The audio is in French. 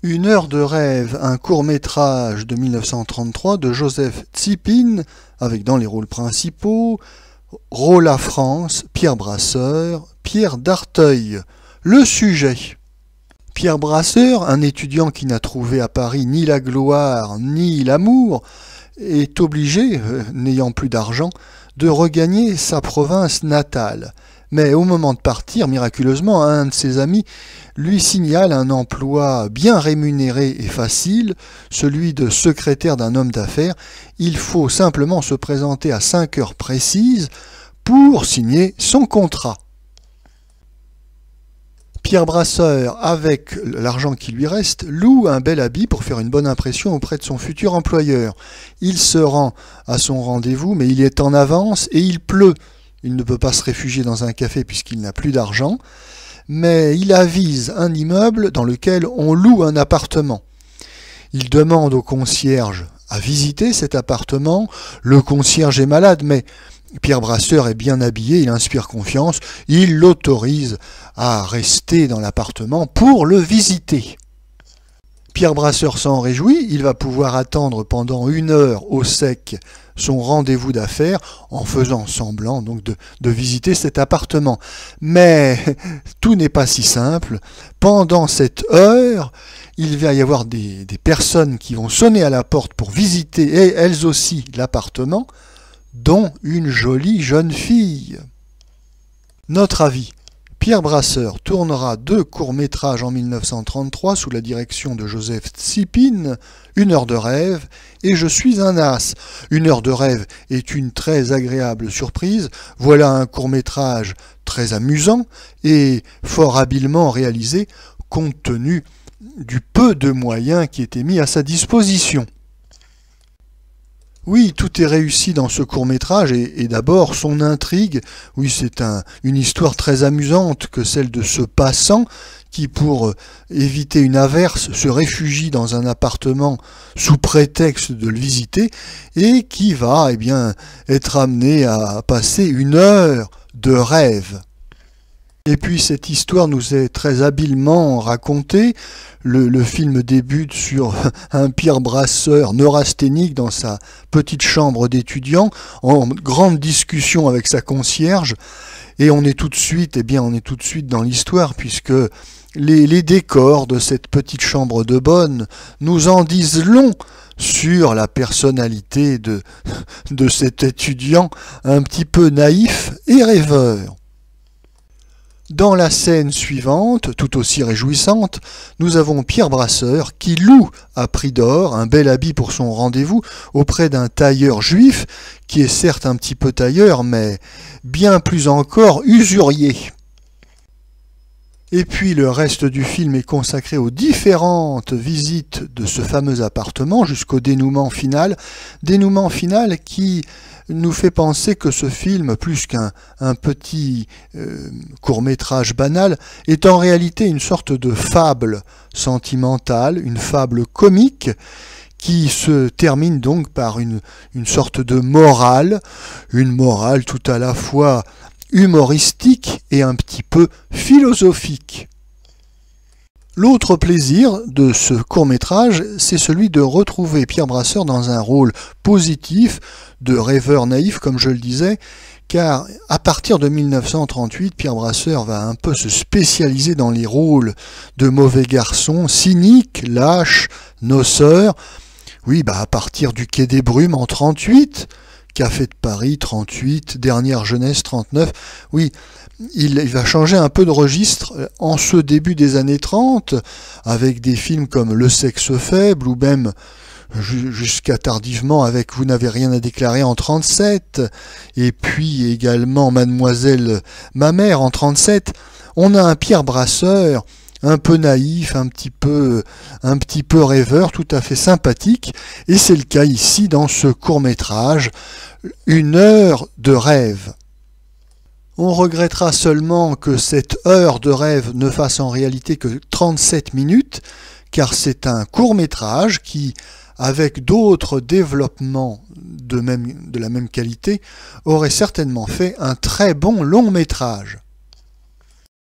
Une heure de rêve, un court-métrage de 1933 de Joseph Tsipin, avec dans les rôles principaux Rolla France, Pierre Brasseur, Pierre Darteuil. Le sujet. Pierre Brasseur, un étudiant qui n'a trouvé à Paris ni la gloire ni l'amour, est obligé, n'ayant plus d'argent, de regagner sa province natale. Mais au moment de partir, miraculeusement, un de ses amis lui signale un emploi bien rémunéré et facile, celui de secrétaire d'un homme d'affaires. Il faut simplement se présenter à 5 heures précises pour signer son contrat. Pierre Brasseur, avec l'argent qui lui reste, loue un bel habit pour faire une bonne impression auprès de son futur employeur. Il se rend à son rendez-vous, mais il est en avance et il pleut. Il ne peut pas se réfugier dans un café puisqu'il n'a plus d'argent, mais il avise un immeuble dans lequel on loue un appartement. Il demande au concierge à visiter cet appartement. Le concierge est malade, mais Pierre Brasseur est bien habillé, il inspire confiance, il l'autorise à rester dans l'appartement pour le visiter. Pierre Brasseur s'en réjouit, il va pouvoir attendre pendant 1 heure au sec son rendez-vous d'affaires en faisant semblant donc de visiter cet appartement. Mais tout n'est pas si simple. Pendant cette heure, il va y avoir des personnes qui vont sonner à la porte pour visiter elles aussi l'appartement, dont une jolie jeune fille. Notre avis. Pierre Brasseur tournera 2 courts-métrages en 1933 sous la direction de Joseph Tsipin, Une heure de rêve et Je suis un as. Une heure de rêve est une très agréable surprise. Voilà un court-métrage très amusant et fort habilement réalisé compte tenu du peu de moyens qui étaient mis à sa disposition. Oui, tout est réussi dans ce court-métrage et d'abord son intrigue. Oui, c'est une histoire très amusante que celle de ce passant qui, pour éviter une averse, se réfugie dans un appartement sous prétexte de le visiter et qui va être amené à passer 1 heure de rêve. Et puis cette histoire nous est très habilement racontée. Le film débute sur un Pierre Brasseur neurasthénique dans sa petite chambre d'étudiant, en grande discussion avec sa concierge, et on est tout de suite dans l'histoire, puisque les décors de cette petite chambre de bonne nous en disent long sur la personnalité de cet étudiant un petit peu naïf et rêveur. Dans la scène suivante, tout aussi réjouissante, nous avons Pierre Brasseur qui loue à prix d'or un bel habit pour son rendez-vous auprès d'un tailleur juif qui est certes un petit peu tailleur, mais bien plus encore usurier. Et puis le reste du film est consacré aux différentes visites de ce fameux appartement jusqu'au dénouement final qui nous fait penser que ce film, plus qu'un petit court-métrage banal, est en réalité une sorte de fable sentimentale, une fable comique, qui se termine donc par une sorte de morale, une morale tout à la fois humoristique et un petit peu philosophique. L'autre plaisir de ce court-métrage, c'est celui de retrouver Pierre Brasseur dans un rôle positif, de rêveur naïf, comme je le disais, car à partir de 1938, Pierre Brasseur va un peu se spécialiser dans les rôles de mauvais garçon, cynique, lâche, noceur. Oui, à partir du Quai des Brumes en 38, Café de Paris 38, Dernière jeunesse 39, oui, il va changer un peu de registre en ce début des années 30, avec des films comme Le sexe faible, ou même jusqu'à tardivement avec Vous n'avez rien à déclarer en 37, et puis également Mademoiselle ma mère en 37. On a un Pierre Brasseur un peu naïf, un petit peu rêveur, tout à fait sympathique, et c'est le cas ici dans ce court-métrage, Une heure de rêve. On regrettera seulement que cette heure de rêve ne fasse en réalité que 37 minutes, car c'est un court-métrage qui, avec d'autres développements de la même qualité, aurait certainement fait un très bon long-métrage.